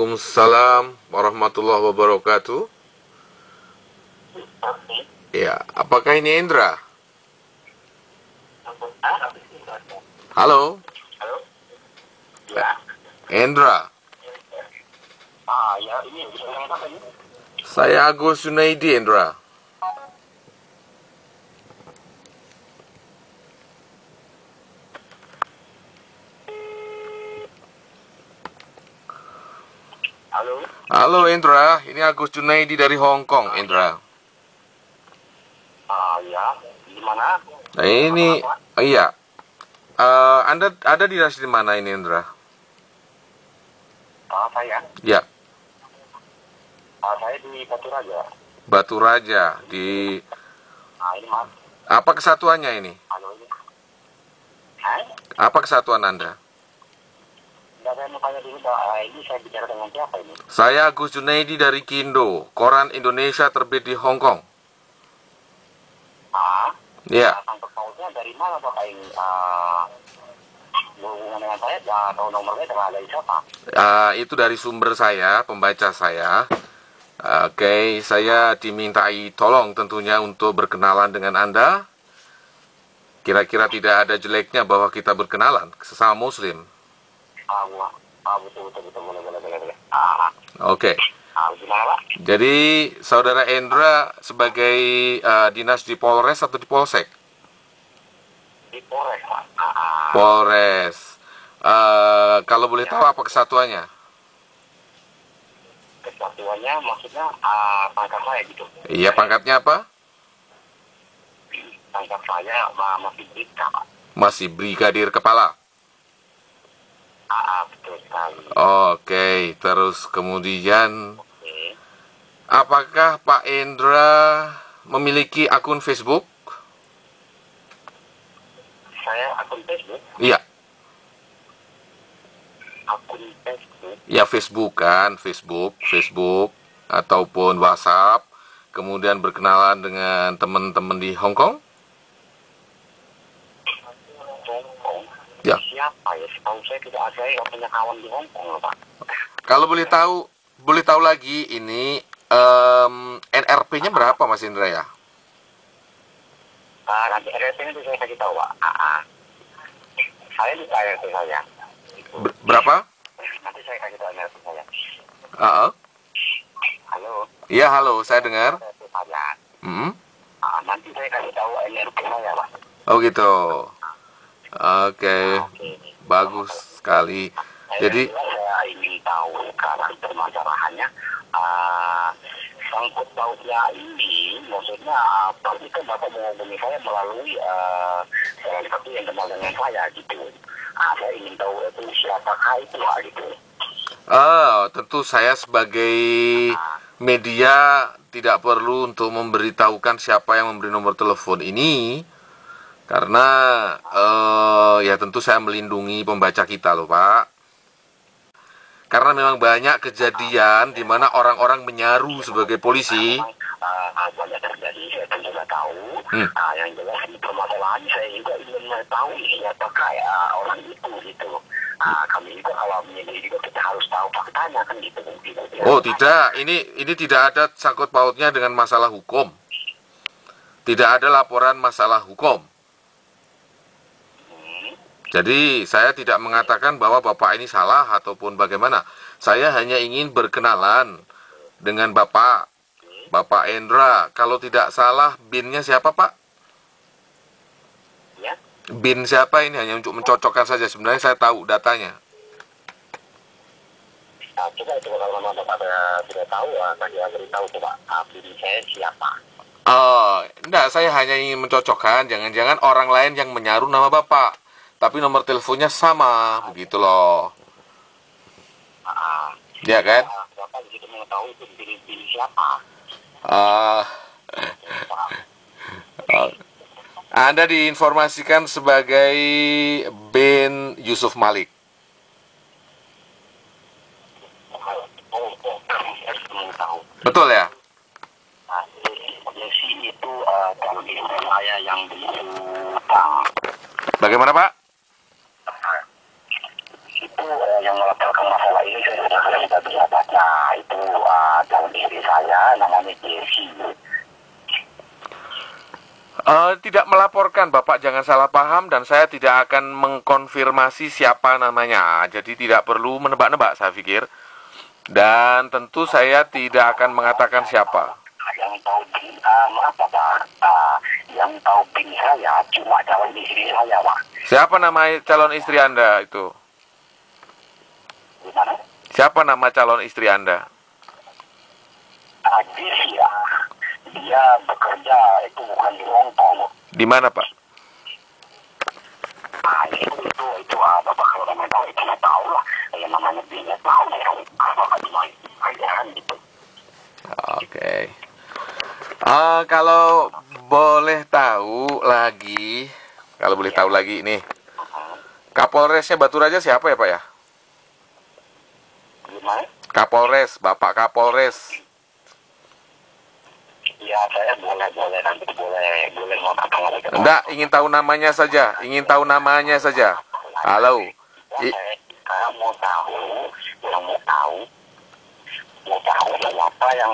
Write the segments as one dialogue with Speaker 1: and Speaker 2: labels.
Speaker 1: Waalaikumsalam warahmatullahi wabarakatuh. Ya, apakah ini Indra? Halo,
Speaker 2: Halo? Ya.
Speaker 1: Indra.
Speaker 2: Ya, ini bisa dengan apa ini?
Speaker 1: Saya Agus Junaidi, Indra.
Speaker 2: Halo?
Speaker 1: Halo Indra, ini Agus Junaidi dari Hong Kong, Indra.
Speaker 2: Ya. Di mana?
Speaker 1: Nah ini, iya. Anda ada di mana ini, Indra?
Speaker 2: Saya.
Speaker 1: Ya,
Speaker 2: Saya di Batu Raja.
Speaker 1: Batu Raja. Di
Speaker 2: Ini Mas.
Speaker 1: apa kesatuannya ini?
Speaker 2: Halo ini. Hai?
Speaker 1: Apa kesatuan Anda?
Speaker 2: Enggak, saya mau tanya dulu, ini saya bicara dengan siapa ini?
Speaker 1: Saya Agus Junaidi dari Kindo, koran Indonesia terbit di Hong Kong. Ya,
Speaker 2: Tangkap pautnya dari mana Bapak ini? Hubungan dengan saya, atau nomornya dengan dari siapa?
Speaker 1: itu dari sumber saya, pembaca saya. Oke, saya dimintai tolong tentunya untuk berkenalan dengan Anda. Kira-kira tidak ada jeleknya bahwa kita berkenalan sesama Muslim.
Speaker 2: Betul, boleh.
Speaker 1: Oke.
Speaker 2: Gimana Pak?
Speaker 1: Jadi saudara Endra sebagai dinas di Polres atau di Polsek?
Speaker 2: Di Polres Pak.
Speaker 1: Polres. Kalau boleh tahu apa kesatuannya?
Speaker 2: Kesatuannya maksudnya pangkat saya gitu.
Speaker 1: Iya, pangkatnya apa?
Speaker 2: Pangkat saya masih berita Pak.
Speaker 1: Masih brigadir kepala.
Speaker 2: Betul sekali.
Speaker 1: Oke, terus kemudian
Speaker 2: Oke.
Speaker 1: apakah Pak Endra memiliki akun Facebook?
Speaker 2: Saya akun Facebook.
Speaker 1: Iya,
Speaker 2: Akun Facebook.
Speaker 1: ya Facebook kan, Facebook ataupun WhatsApp. Kemudian berkenalan dengan teman-teman di Hong Kong?
Speaker 2: Hongkong.
Speaker 1: Ya.
Speaker 2: Siapa ya? Setahu saya tidak ada yang punya kawan di Hongkong loh Pak.
Speaker 1: Kalau boleh tahu lagi ini NRP-nya berapa Mas Indra ya?
Speaker 2: Nanti RT-nya itu saya kasih tahu Pak. Saya lupa RT saya.
Speaker 1: Berapa?
Speaker 2: Nanti saya kasih tahu RT saya. Halo.
Speaker 1: Iya, halo, saya dengar.
Speaker 2: RT saya.
Speaker 1: Hmm?
Speaker 2: Nanti saya kasih tahu RT saya Pak.
Speaker 1: Oh gitu. Oke,
Speaker 2: Oke.
Speaker 1: bagus sekali. Jadi,
Speaker 2: Saya ingin tahu sekarang permasalahannya. Sangkut pautnya ini, maksudnya pasti kan Bapak menghubungi saya melalui salah satu yang kenal dengan saya gitu. Saya ingin tahu itu siapakah itu Pak gitu.
Speaker 1: tentu saya sebagai media tidak perlu untuk memberitahukan siapa yang memberi nomor telepon ini. Karena ya tentu saya melindungi pembaca kita loh Pak. Karena memang banyak kejadian di mana orang-orang menyaru sebagai polisi.
Speaker 2: Banyak terjadi, saya kan juga tahu. Yang jelas ini permasalahan saya juga ingin tahu siapakah orang itu gitu. Kami juga kalau menyelidiki juga kita harus tahu faktanya kan gitu.
Speaker 1: Oh tidak, ini tidak ada sangkut pautnya dengan masalah hukum. Tidak ada laporan masalah hukum. Jadi saya tidak mengatakan bahwa Bapak ini salah ataupun bagaimana. Saya hanya ingin berkenalan dengan Bapak Endra. Kalau tidak salah, BIN-nya siapa Pak?
Speaker 2: Ya.
Speaker 1: BIN siapa ini? Hanya untuk mencocokkan saja. Sebenarnya saya tahu datanya.
Speaker 2: Coba itu kalau memang Bapak tidak tahu, saya beritahu Pak. BIN saya siapa?
Speaker 1: Enggak, saya hanya ingin mencocokkan. Jangan-jangan orang lain yang menyaru nama Bapak. Tapi nomor teleponnya sama, begitu loh. Ya kan?
Speaker 2: Bapak begitu mengetahui BIN siapa?
Speaker 1: Anda diinformasikan sebagai bin Yusuf Malik. Betul ya?
Speaker 2: Desi itu kalau di saya yang begitu
Speaker 1: Bagaimana Pak?
Speaker 2: itu yang melaporkan masalah ini saya sudah bisa baca itu dalam diri saya namanya Jesse.
Speaker 1: Tidak melaporkan, Bapak jangan salah paham, dan saya tidak akan mengkonfirmasi siapa namanya. Jadi tidak perlu menebak-nebak, saya pikir. Dan tentu saya tidak akan mengatakan siapa.
Speaker 2: Yang tahu maaf Pak, yang tahu pin saya cuma calon istri saya Pak.
Speaker 1: Siapa nama calon istri Anda itu?
Speaker 2: Gimana?
Speaker 1: Siapa nama calon istri Anda?
Speaker 2: Jesse ya. Dia bekerja itu bukan di Hongkong.
Speaker 1: Di mana, Pak?
Speaker 2: Itu Bapak kalau nggak tahu itu nggak tahu lah. Yang namanya dia tahu ya. Bapak cuma kerjaan gitu.
Speaker 1: Oke. Kalau boleh tahu lagi, nih, Kapolresnya Batu Raja siapa ya, Pak ya?
Speaker 2: Gimana?
Speaker 1: Kapolres, Bapak Kapolres.
Speaker 2: Ya saya boleh nanti boleh mau katakan lagi.
Speaker 1: Enggak, ingin tahu namanya saja. Halo.
Speaker 2: Saya mau tahu apa yang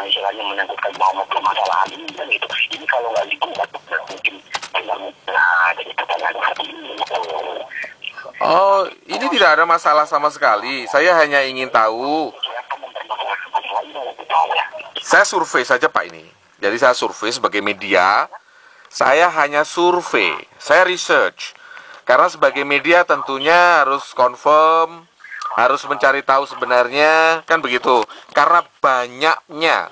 Speaker 2: istilahnya menyangkutkan bahwa permasalahan ini kan itu. Ini kalau nggak dikuat mungkin jadi pertanyaan seperti ini.
Speaker 1: Oh, ini tidak ada masalah sama sekali. Saya hanya ingin tahu. Saya survei saja, Pak, ini. Jadi saya survei sebagai media. Saya hanya survei. Saya research. Karena sebagai media tentunya harus confirm, harus mencari tahu sebenarnya, kan begitu. Karena banyaknya.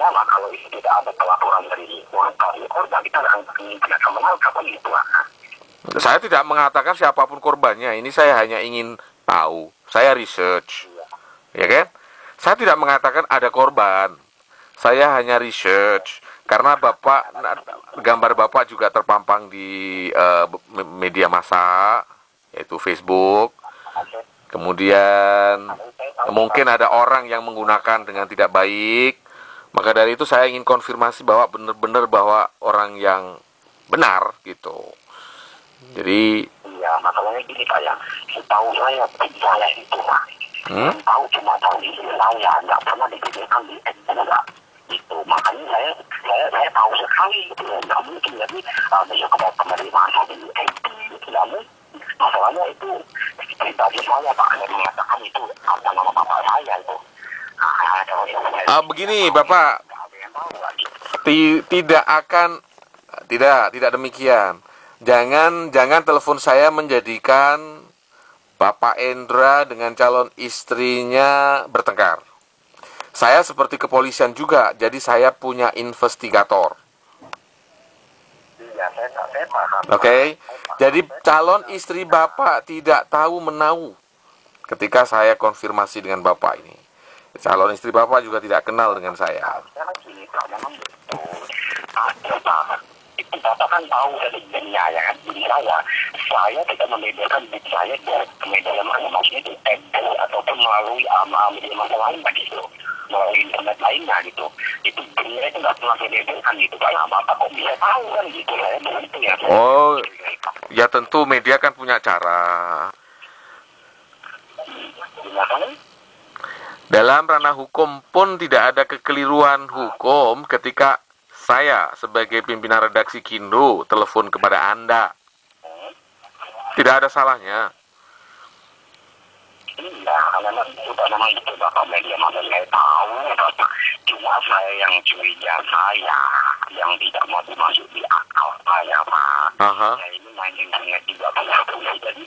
Speaker 2: Kalau itu tidak ada pelaporan dari korban, kita tidak akan menangkap itu.
Speaker 1: Saya tidak mengatakan siapapun korbannya. Ini saya hanya ingin tahu. Saya research. Ya kan? Saya tidak mengatakan ada korban. Saya hanya research. Karena gambar Bapak juga terpampang di media massa, yaitu Facebook. Kemudian mungkin ada orang yang menggunakan dengan tidak baik. Maka dari itu saya ingin konfirmasi bahwa benar-benar bahwa orang yang benar gitu. Jadi
Speaker 2: iya, masalahnya gini Pak ya, setahu saya itu Pak. Tahu cuma tahu di saya, nggak pernah dipikirkan di enggak. Itu makanya saya tahu sekali gitu, nggak mungkin jadi besok mau penerimaan di tidak mungkin. Masalahnya itu pribadi saya Pak, yang mengatakan itu apa nama bapak saya itu.
Speaker 1: Begini Bapak, tidak demikian. Jangan telepon saya menjadikan Bapak Endra dengan calon istrinya bertengkar. Saya seperti kepolisian juga, jadi saya punya investigator. Oke, jadi calon istri Bapak tidak tahu menahu ketika saya konfirmasi dengan Bapak ini. Calon istri Bapak juga tidak kenal dengan saya.
Speaker 2: Itu Bapak kan tahu dari dunia ya kan, saya tidak membedakan diri saya dari media mana, maksudnya itu ataupun melalui media massa lain begitu, melalui internet lainnya gitu. Itu dunia itu nggak pernah membedakan gitu, karena Bapak kok bisa tahu kan gitu ya, begitu ya.
Speaker 1: Oh, ya tentu media kan punya cara.
Speaker 2: Gimana?
Speaker 1: Dalam ranah hukum pun tidak ada kekeliruan hukum ketika saya sebagai pimpinan redaksi Kindo telepon kepada Anda. Tidak ada salahnya.
Speaker 2: Iya, memang itu Bapak media massa saya tahu Bapak. Cuma saya yang curiga saya yang tidak mau masuk di akal saya Pak. Saya ini main internet juga Pak. Jadi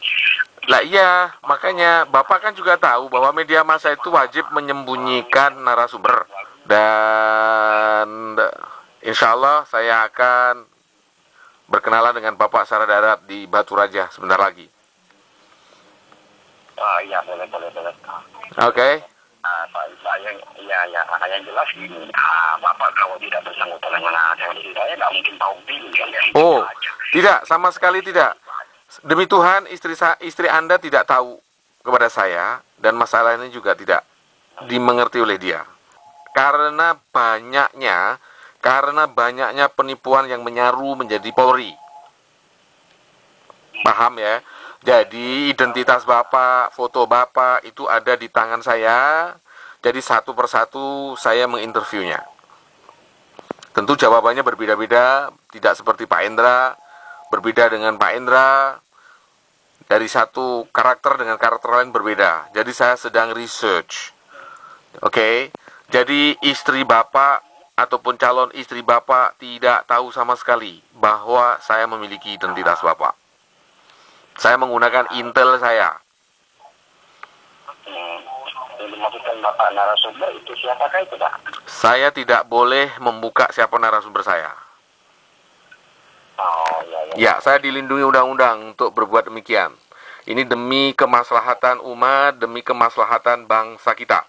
Speaker 1: lah iya, makanya Bapak kan juga tahu bahwa media massa itu wajib menyembunyikan narasumber. Dan insya Allah saya akan berkenalan dengan Bapak secara darat di Batu Raja sebentar lagi.
Speaker 2: Iya, boleh.
Speaker 1: Oke.
Speaker 2: Yang jelas ini, Bapak kalau tidak bersangkutan dengan saya nggak mungkin tahu kan.
Speaker 1: Oh, tidak, sama sekali tidak. Demi Tuhan, istri Anda tidak tahu kepada saya, dan masalah ini juga tidak dimengerti oleh dia. Karena banyaknya penipuan yang menyaru menjadi Polri. Paham ya? Jadi identitas Bapak, foto Bapak itu ada di tangan saya. Jadi satu persatu saya menginterviewnya. Tentu jawabannya berbeda-beda, tidak seperti Pak Endra, berbeda dengan Pak Endra. Dari satu karakter dengan karakter lain berbeda. Jadi saya sedang research. Oke. Jadi istri Bapak ataupun calon istri Bapak tidak tahu sama sekali bahwa saya memiliki identitas Bapak. Saya menggunakan intel saya.
Speaker 2: Yang dimaksudkan Bapak narasumber itu siapakah itu, Pak?
Speaker 1: Saya tidak boleh membuka siapa narasumber saya.
Speaker 2: Oh,
Speaker 1: Ya, saya dilindungi undang-undang untuk berbuat demikian. Ini demi kemaslahatan umat, demi kemaslahatan bangsa kita.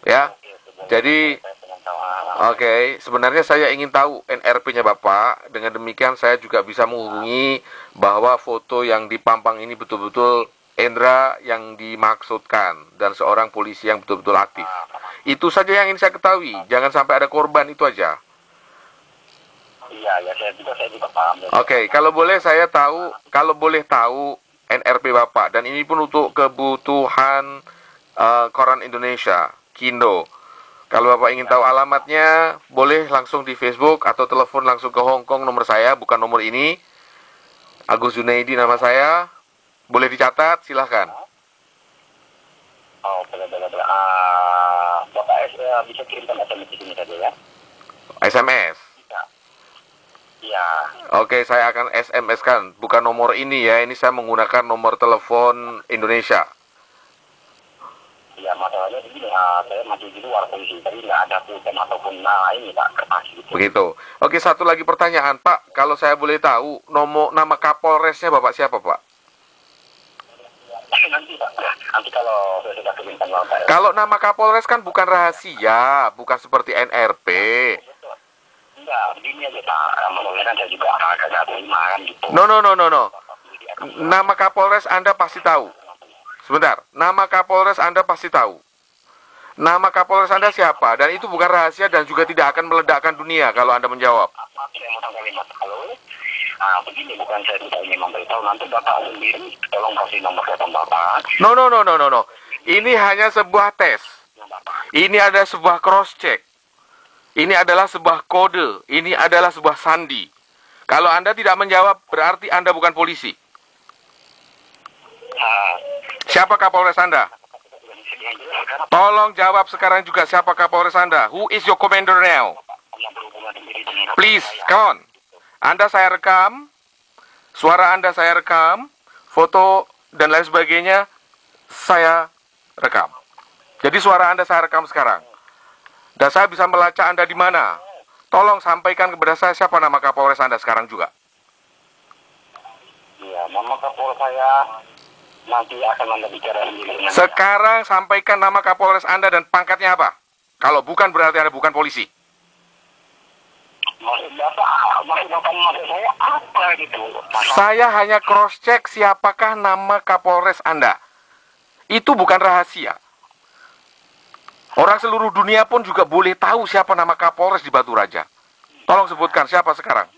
Speaker 1: Ya. Jadi, oke, sebenarnya saya ingin tahu NRP-nya Bapak. Dengan demikian saya juga bisa menghubungi bahwa foto yang dipampang ini betul-betul Endra yang dimaksudkan dan seorang polisi yang betul-betul aktif. Itu saja yang ingin saya ketahui. Jangan sampai ada korban, itu aja.
Speaker 2: Iya, saya juga paham.
Speaker 1: Oke, kalau boleh tahu NRP Bapak, dan ini pun untuk kebutuhan Koran Indonesia, Kindo. Kalau Bapak ingin tahu alamatnya, boleh langsung di Facebook atau telepon langsung ke Hong Kong, nomor saya, bukan nomor ini. Agus Junaidi nama saya. Boleh dicatat, silahkan.
Speaker 2: Oh, boleh. Bapak bisa kirimkan SMS di sini saja ya?
Speaker 1: SMS?
Speaker 2: Iya.
Speaker 1: Oke, saya akan SMS-kan. Bukan nomor ini ya, ini saya menggunakan nomor telepon Indonesia.
Speaker 2: Iya, masalahnya begini, saya masih di luar polisi, tapi nggak ada pulpen ataupun ini Pak, kertas gitu.
Speaker 1: Begitu. Oke, satu lagi pertanyaan Pak, kalau saya boleh tahu, nama Kapolresnya Bapak siapa Pak?
Speaker 2: Nanti Pak, nanti kalau saya sudah kirimkan Bapak ya.
Speaker 1: Kalau nama Kapolres kan bukan rahasia, bukan seperti NRP.
Speaker 2: Enggak, begini aja Pak, maksudnya kan saya juga agak terima kan gitu.
Speaker 1: No. Nama Kapolres Anda pasti tahu. Sebentar, nama Kapolres Anda pasti tahu. Nama Kapolres Anda siapa? Dan itu bukan rahasia dan juga tidak akan meledakkan dunia kalau Anda menjawab.
Speaker 2: Saya mau kalimat halo. Begini, bukan saya tidak ingin memberitahu, nanti Bapak sendiri tolong kasih nomor telepon Bapak.
Speaker 1: No. Ini hanya sebuah tes. Ini ada sebuah cross check. Ini adalah sebuah kode. Ini adalah sebuah sandi. Kalau Anda tidak menjawab, berarti Anda bukan polisi. Siapa Kapolres Anda? Tolong jawab sekarang juga, siapa Kapolres Anda? Who is your commander now? Please, come on. Anda saya rekam, suara Anda saya rekam, foto dan lain sebagainya saya rekam. Jadi suara Anda saya rekam sekarang. Dan saya bisa melacak Anda di mana. Tolong sampaikan kepada saya siapa nama Kapolres Anda sekarang juga.
Speaker 2: Iya, nama Kapolres saya nanti akan Anda bicara sendiri.
Speaker 1: Sekarang sampaikan nama Kapolres Anda dan pangkatnya apa. Kalau bukan berarti Anda bukan polisi.
Speaker 2: Maksud saya apa gitu?
Speaker 1: Saya hanya cross check siapakah nama Kapolres Anda. Itu bukan rahasia. Orang seluruh dunia pun juga boleh tahu siapa nama Kapolres di Batu Raja. Tolong sebutkan siapa sekarang.